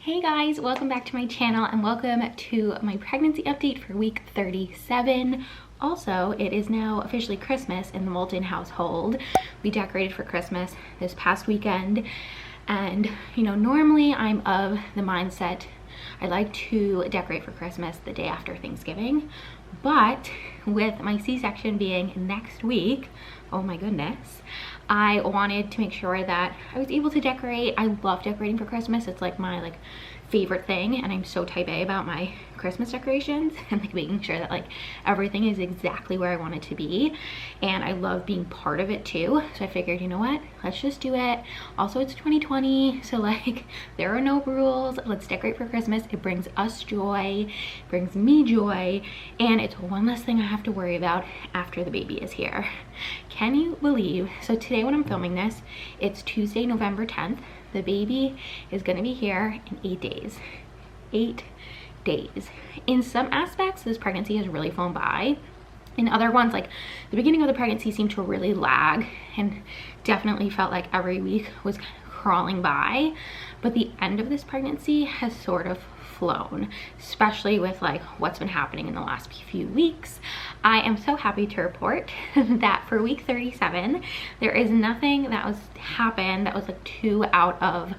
Hey guys, welcome back to my channel and welcome to my pregnancy update for week 37. Also, it is now officially Christmas in the Moulton household. We decorated for Christmas this past weekend, and normally I'm of the mindset I like to decorate for Christmas the day after Thanksgiving, but with my C-section being next week, oh my goodness, I wanted to make sure that I was able to decorate. I love decorating for Christmas. It's like my favorite thing, and I'm so type A about my Christmas decorations and making sure that everything is exactly where I want it to be, and I love being part of it too. So I figured, you know what, let's just do it. Also, it's 2020, so there are no rules. Let's decorate for Christmas. It brings us joy, it brings me joy, and it's one less thing I have to worry about after the baby is here. Can you believe? So today when I'm filming this, it's Tuesday, November 10th. The baby is gonna be here in 8 days. 8 days. In some aspects, this pregnancy has really flown by. In other ones, the beginning of the pregnancy seemed to really lag and definitely felt like every week was crawling by. But the end of this pregnancy has sort of flown, especially with what's been happening in the last few weeks. I am so happy to report that for week 37, there is nothing that was happened that was too out of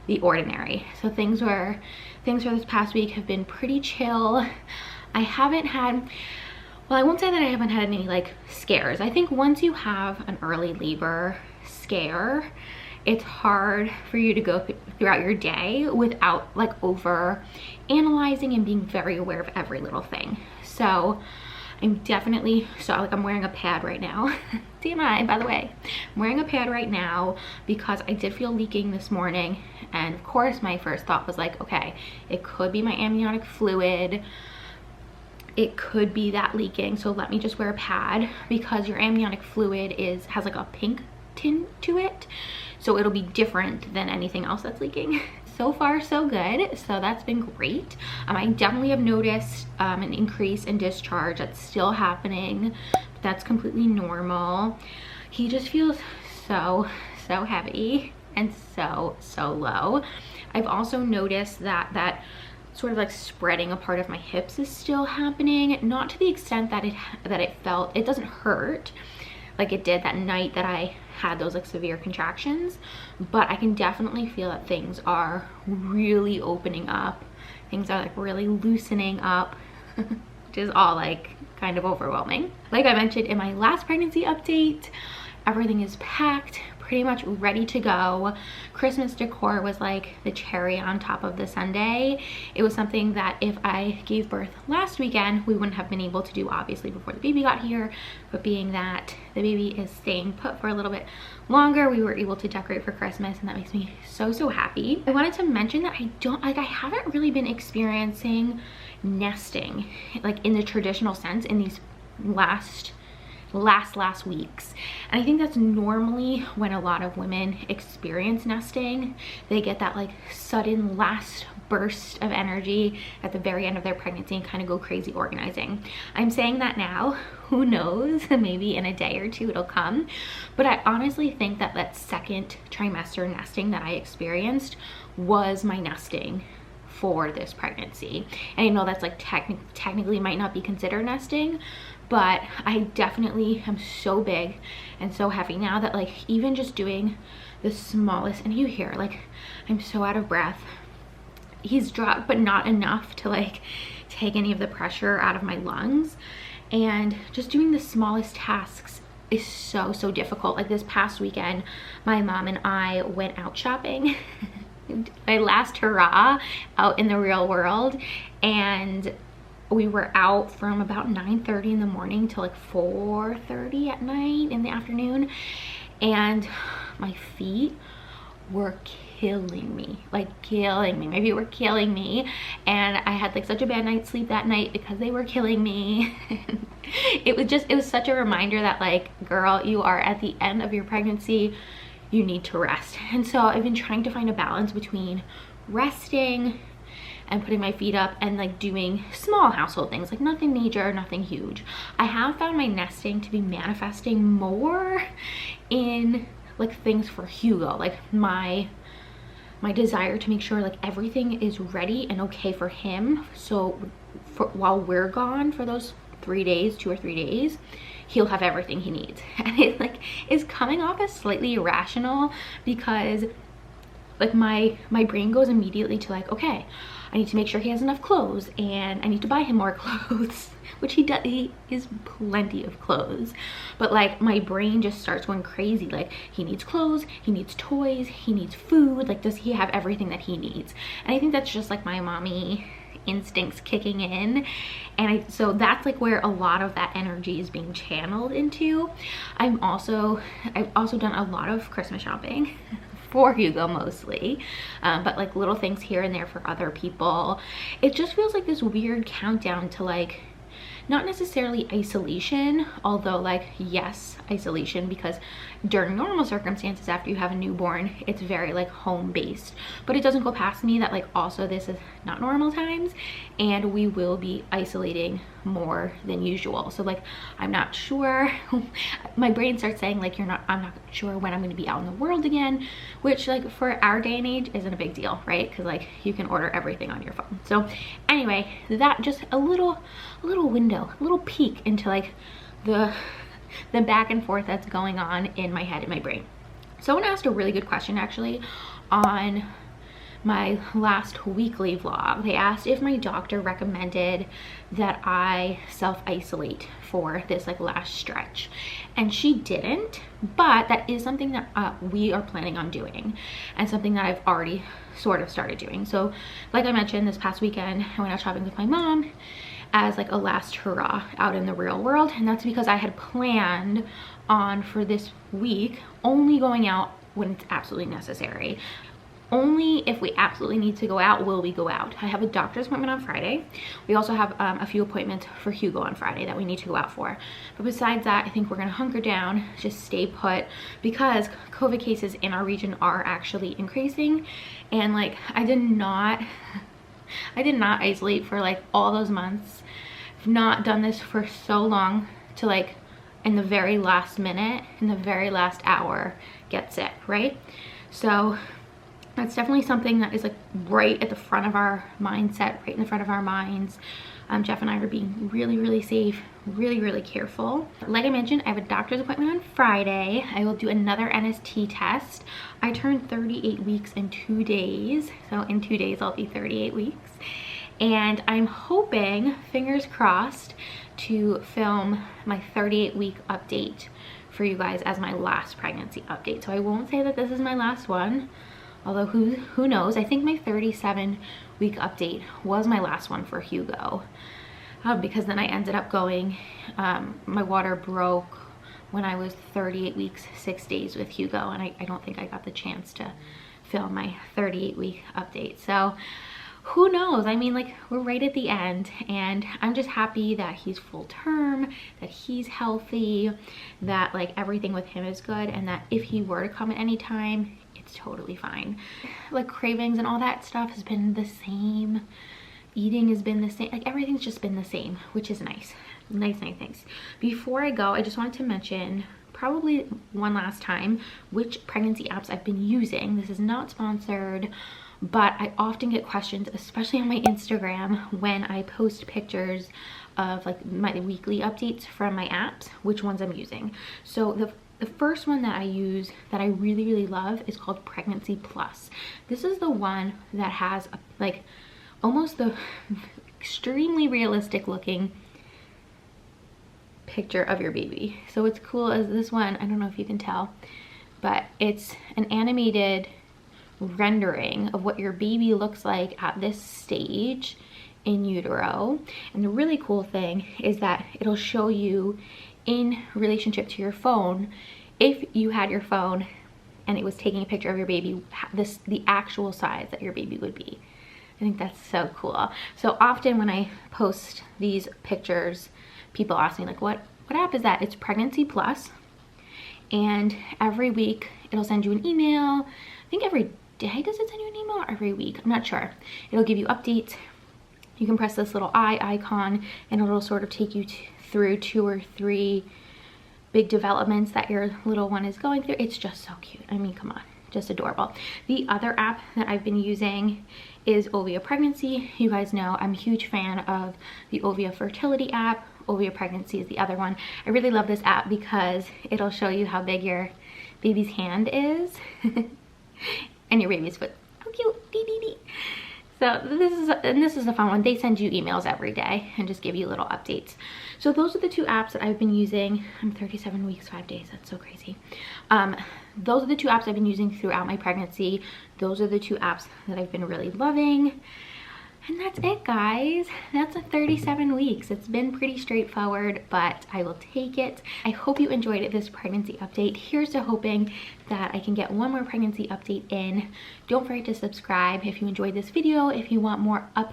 the ordinary. So things for this past week have been pretty chill. I haven't had, well, I won't say that I haven't had any scares. I think once you have an early labor scare, it's hard for you to go throughout your day without over analyzing and being very aware of every little thing. So I'm definitely, I'm wearing a pad right now. TMI, by the way. I'm wearing a pad right now because I did feel leaking this morning. And of course, my first thought was okay, it could be my amniotic fluid. It could be that leaking. So let me just wear a pad, because your amniotic fluid has a pink tint to it. So it'll be different than anything else that's leaking. So far, so good. So that's been great. I definitely have noticed an increase in discharge. That's still happening, but that's completely normal. He just feels so heavy and so llow. I've also noticed that sort of spreading a part of my hips is still happening. Not to the extent that it doesn't hurt like it did that night that I had those severe contractions, but I can definitely feel that things are really opening up. Things are really loosening up, which is all kind of overwhelming. Like I mentioned in my last pregnancy update, everything is packed, pretty much ready to go. Christmas decor was the cherry on top of the sundae. It was something that if I gave birth last weekend, we wouldn't have been able to do, obviously, before the baby got here. But being that the baby is staying put for a little bit longer, we were able to decorate for Christmas, and that makes me so happy. I wanted to mention that I haven't really been experiencing nesting in the traditional sense in these last weeks, and I think that's normally when a lot of women experience nesting. They get that sudden last burst of energy at the very end of their pregnancy and kind of go crazy organizing. I'm saying that now, who knows, maybe in a day or two it'll come, but I honestly think that second trimester nesting that I experienced was my nesting for this pregnancy. And I know that's technically might not be considered nesting, but I definitely am so big and so heavy now that even just doing the smallest, and you hear I'm so out of breath. He's dropped, but not enough to take any of the pressure out of my lungs, and just doing the smallest tasks is so difficult. This past weekend, my mom and I went out shopping. My last hurrah out in the real world, and we were out from about 9:30 in the morning till 4:30 at night in the afternoon, and my feet were killing me, killing me. My feet were killing me, and I had such a bad night's sleep that night because they were killing me. it was such a reminder that girl, you are at the end of your pregnancy. You need to rest. And so I've been trying to find a balance between resting and putting my feet up and doing small household things, nothing major, nothing huge. I have found my nesting to be manifesting more in things for Hugo, my my desire to make sure like everything is ready and okay for him, so while we're gone for those 3 days, 2 or 3 days, he'll have everything he needs. And it like is coming off as slightly irrational, because like my brain goes immediately to like, okay, I need to make sure he has enough clothes, and I need to buy him more clothes, which he does. He is plenty of clothes, but like my brain just starts going crazy. Like, he needs clothes, he needs toys, he needs food. Like, does he have everything that he needs? And I think that's just like my mommy instincts kicking in. And so that's like where a lot of that energy is being channeled into. I've also done a lot of Christmas shopping for Hugo mostly, but like little things here and there for other people. It just feels like this weird countdown to like, not necessarily isolation, although like, yes, isolation, because during normal circumstances after you have a newborn, it's very like home based, but it doesn't go past me that like also this is not normal times and we will be isolating more than usual. So like, I'm not sure. My brain starts saying like, I'm not sure when I'm going to be out in the world again, which like for our day and age isn't a big deal, right? Because like you can order everything on your phone. So anyway, that just a little window, a little peek into like the back and forth that's going on in my head and my brain. Someone asked a really good question actually on my last weekly vlog. They asked if my doctor recommended that I self-isolate for this like last stretch, and she didn't, but that is something that we are planning on doing, and something that I've already sort of started doing. So like I mentioned, this past weekend I went out shopping with my mom as like a last hurrah out in the real world, and that's because I had planned on for this week only going out when it's absolutely necessary. Only if we absolutely need to go out will we go out. I have a doctor's appointment on Friday. We also have a few appointments for Hugo on Friday that we need to go out for. But besides that, I think we're gonna hunker down, just stay put, because COVID cases in our region are actually increasing. And like, I did not isolate for like all those months. I've not done this for so long to like in the very last minute, in the very last hour, get sick, right? So that's definitely something that is like right at the front of our mindset, right in the front of our minds. Jeff and I are being really safe, really careful. Like I mentioned, I have a doctor's appointment on Friday. I will do another NST test. I turned 38 weeks in 2 days. So in 2 days, I'll be 38 weeks. And I'm hoping, fingers crossed, to film my 38-week update for you guys as my last pregnancy update. So I won't say that this is my last one, although who knows. I think my 37-week update was my last one for Hugo, because then I ended up going, my water broke when I was 38 weeks, 6 days with Hugo, and I don't think I got the chance to film my 38-week update. So who knows? I mean, like, we're right at the end, and I'm just happy that he's full term, that he's healthy, that like everything with him is good, and that if he were to come at any time, it's totally fine. Like, cravings and all that stuff has been the same. Eating has been the same. Like, everything's just been the same, which is nice. Nice things. Before I go, I just wanted to mention probably one last time which pregnancy apps I've been using. This is not sponsored, but I often get questions, especially on my Instagram, when I post pictures of like my weekly updates from my apps, which ones I'm using. So the first one that I use that I really love is called Pregnancy Plus. This is the one that has like almost the extremely realistic looking picture of your baby. So what's cool is this one, I don't know if you can tell, but it's an animated rendering of what your baby looks like at this stage in utero. And the really cool thing is that it'll show you in relationship to your phone, if you had your phone and it was taking a picture of your baby, the actual size that your baby would be. I think that's so cool. So often when I post these pictures, people ask me like, what app is that? It's Pregnancy Plus, and every week it'll send you an email. I think every day does it send you an email, or every week? I'm not sure. It'll give you updates. You can press this little eye icon and it'll sort of take you through 2 or 3 big developments that your little one is going through. It's just so cute. I mean, come on, just adorable. The other app that I've been using is Ovia Pregnancy. You guys know I'm a huge fan of the Ovia Fertility app. Ovia Pregnancy is the other one. I really love this app because it'll show you how big your baby's hand is and your baby's foot. How cute, dee dee dee. So this is a fun one. They send you emails every day and just give you little updates. So those are the two apps that I've been using. I'm 37 weeks, 5 days. That's so crazy. Those are the two apps I've been using throughout my pregnancy. Those are the two apps that I've been really loving. And that's it, guys. That's a 37 weeks. It's been pretty straightforward, but I will take it. I hope you enjoyed this pregnancy update. Here's to hoping that I can get one more pregnancy update in. Don't forget to subscribe if you enjoyed this video. If you want more up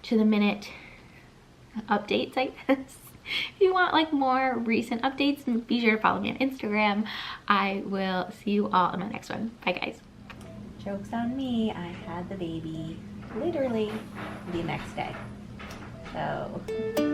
to the minute updates, I guess. If you want like more recent updates, be sure to follow me on Instagram. I will see you all in my next one. Bye, guys. Joke's on me. I had the baby literally the next day. So